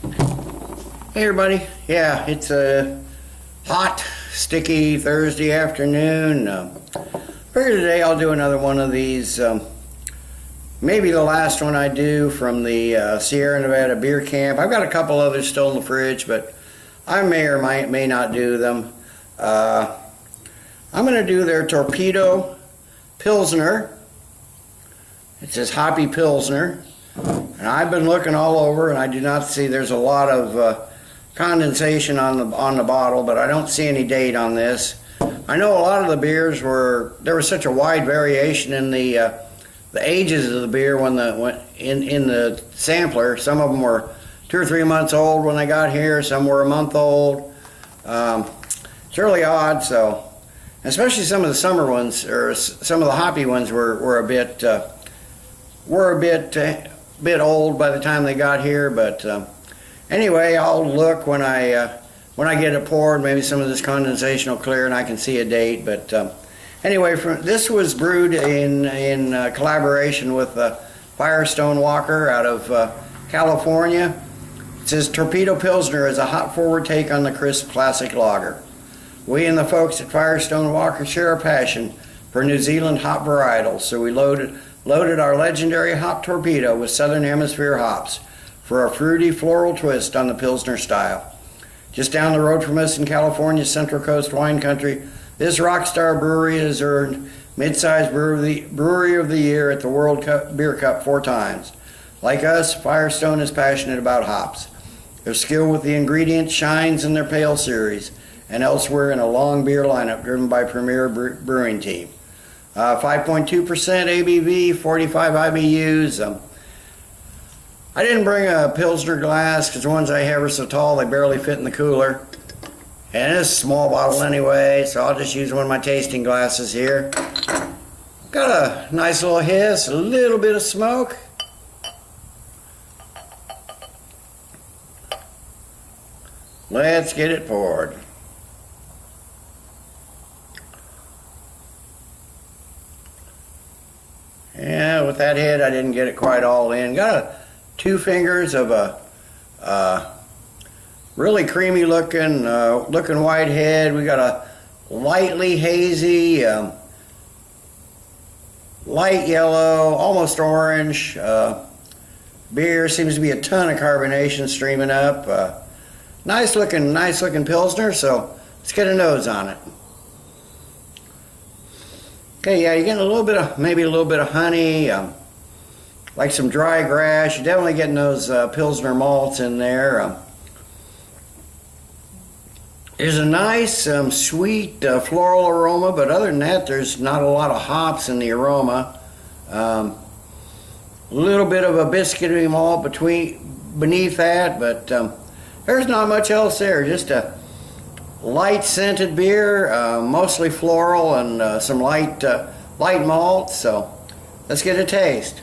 Hey everybody, yeah, it's a hot, sticky Thursday afternoon. Figured today I'll do another one of these, maybe the last one I do from the Sierra Nevada beer camp. I've got a couple others still in the fridge, but I may or may not do them. I'm going to do their Torpedo Pilsner. It says Hoppy Pilsner. And I've been looking all over and I do not see, there's a lot of condensation on the bottle, but I don't see any date on this. I know a lot of the beers there was such a wide variation in the ages of the beer in the sampler. Some of them were 2 or 3 months old when they got here, some were a month old. It's really odd, so especially some of the summer ones, or some of the hoppy ones were a bit old by the time they got here, but anyway, I'll look when I get it poured. Maybe some of this condensation will clear and I can see a date. But anyway, this was brewed in collaboration with Firestone Walker out of California. It says Torpedo Pilsner is a hop forward take on the crisp classic lager. We and the folks at Firestone Walker share a passion for New Zealand hop varietals, so we loaded our legendary Hop Torpedo with Southern Hemisphere hops for a fruity floral twist on the Pilsner style. Just down the road from us in California's Central Coast wine country, this rockstar brewery has earned Mid-Size Brewery of the Year at the World Beer Cup 4 times. Like us, Firestone is passionate about hops. Their skill with the ingredients shines in their Pale series and elsewhere in a long beer lineup driven by premier brewing team. 5.2% ABV, 45 IBUs. I didn't bring a Pilsner glass because the ones I have are so tall they barely fit in the cooler. And it's a small bottle anyway, so I'll just use one of my tasting glasses here. Got a nice little hiss, a little bit of smoke. Let's get it poured. Yeah, with that head, I didn't get it quite all in. Got 2 fingers of a really creamy looking white head. We got a lightly hazy, light yellow, almost orange beer. Seems to be a ton of carbonation streaming up. Nice looking Pilsner. So let's get a nose on it. Okay, yeah, you're getting maybe a little bit of honey, like some dry grass. You're definitely getting those Pilsner malts in there. There's a nice sweet floral aroma, but other than that, there's not a lot of hops in the aroma. A little bit of a biscuity malt beneath that, but there's not much else there. Just a light scented beer, mostly floral and some light malt. So let's get a taste.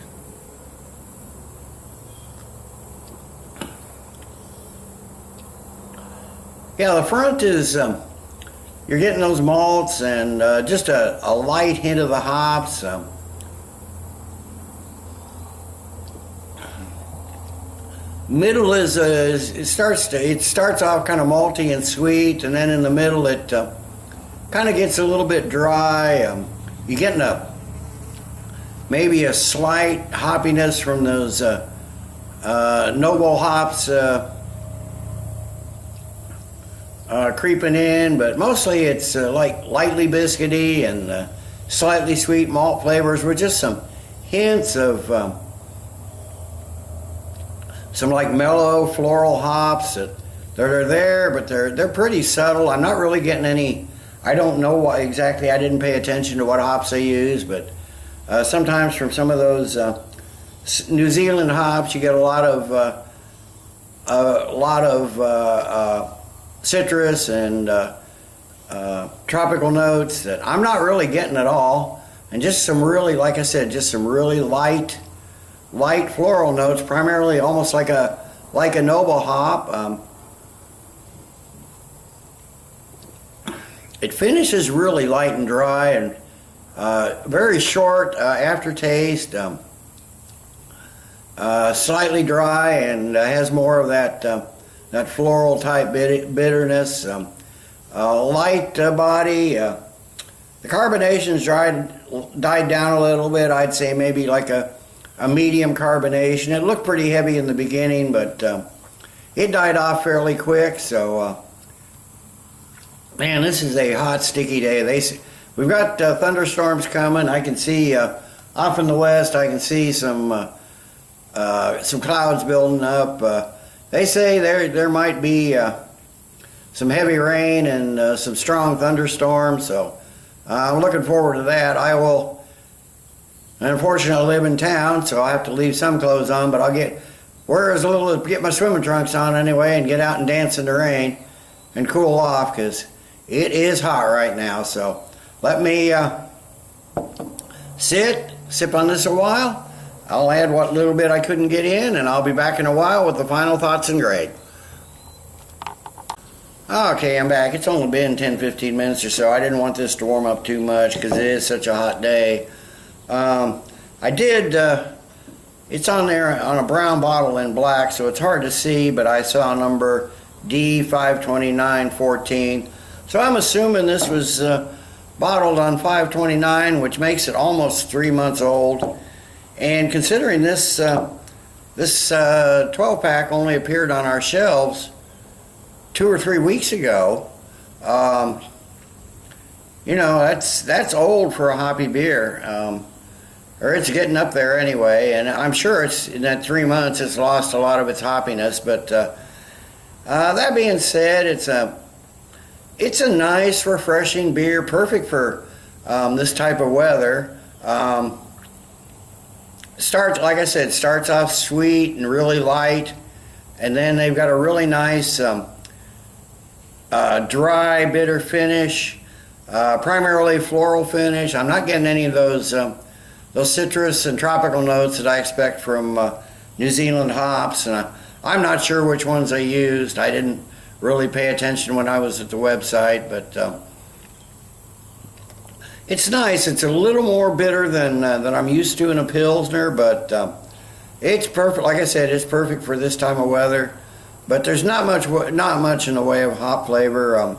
Yeah, the front is you're getting those malts and just a light hint of the hops. Middle is it starts off kind of malty and sweet, and then in the middle it kind of gets a little bit dry. You're getting maybe a slight hoppiness from those noble hops creeping in, but mostly it's like lightly biscuity and slightly sweet malt flavors with just some hints of some like mellow floral hops that are there, but they're pretty subtle. I'm not really getting any. I don't know what exactly. I didn't pay attention to what hops they use, but sometimes from some of those New Zealand hops, you get a lot of citrus and tropical notes that I'm not really getting at all, and just some really, like I said, just some really light floral notes, primarily almost like a noble hop. It finishes really light and dry and very short aftertaste. slightly dry and has more of that that floral type bitterness. Light body. The carbonation's died down a little bit. I'd say maybe like a medium carbonation. It looked pretty heavy in the beginning, but it died off fairly quick. So, man, this is a hot, sticky day. We've got thunderstorms coming. I can see off in the west. I can see some clouds building up. They say there might be some heavy rain and some strong thunderstorms. So I'm looking forward to that. I will. Unfortunately, I live in town, so I have to leave some clothes on. But I'll get my swimming trunks on anyway, and get out and dance in the rain and cool off because it is hot right now. So let me sip on this a while. I'll add what little bit I couldn't get in, and I'll be back in a while with the final thoughts and grade. Okay, I'm back. It's only been 10-15 minutes or so. I didn't want this to warm up too much because it is such a hot day. It's on there on a brown bottle in black, so it's hard to see, but I saw number D52914. So I'm assuming this was bottled on 5/29, which makes it almost 3 months old. And considering this 12-pack only appeared on our shelves 2 or 3 weeks ago, you know, that's old for a hoppy beer, or it's getting up there anyway. And I'm sure it's in that 3 months it's lost a lot of its hoppiness. But that being said, it's a nice, refreshing beer, perfect for this type of weather. Like I said, starts off sweet and really light, and then they've got a really nice dry, bitter finish, primarily floral finish. I'm not getting any of those citrus and tropical notes that I expect from New Zealand hops, and I'm not sure which ones I used. I didn't really pay attention when I was at the website, but it's nice. It's a little more bitter than I'm used to in a Pilsner, but it's perfect. Like I said, it's perfect for this time of weather. But there's not much in the way of hop flavor.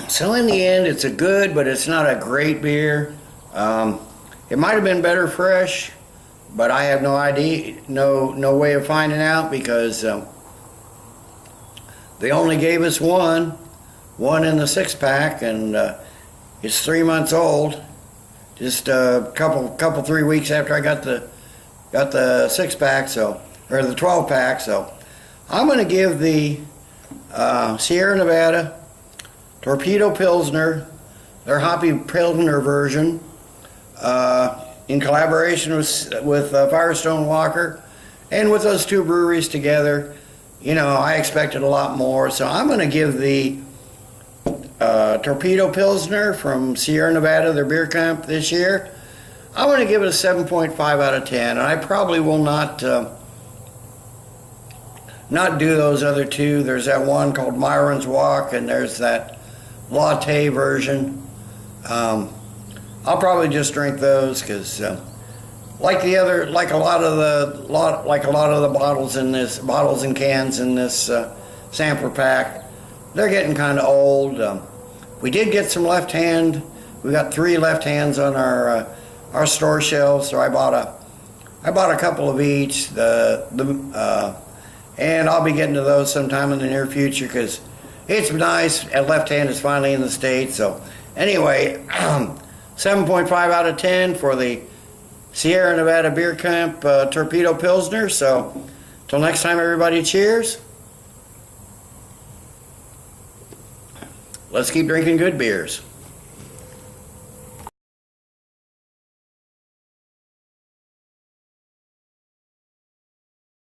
So in the end, it's a good, but it's not a great beer. It might have been better fresh, but I have no idea, no way of finding out because they only gave us one in the 6-pack, and it's 3 months old. Just a couple 3 weeks after I got the 6-pack, or the 12-pack. So I'm going to give the Sierra Nevada Torpedo Pilsner, their hoppy Pilsner version, in collaboration with Firestone Walker, and with those two breweries together. You know, I expected a lot more, so I'm going to give the Torpedo Pilsner from Sierra Nevada, their beer comp this year, I'm going to give it a 7.5 out of 10, and I probably will not do those other two. There's that one called Myron's Walk, and there's that latte version. I'll probably just drink those because, like a lot of the bottles and cans in this sampler pack, they're getting kind of old. We did get some left hand. We got 3 left hands on our store shelves, so I bought a couple of each. And I'll be getting to those sometime in the near future because it's nice. At left hand is finally in the States. So anyway, 7.5 out of 10 for the Sierra Nevada Beer Camp Torpedo Pilsner. So till next time, everybody, cheers. Let's keep drinking good beers.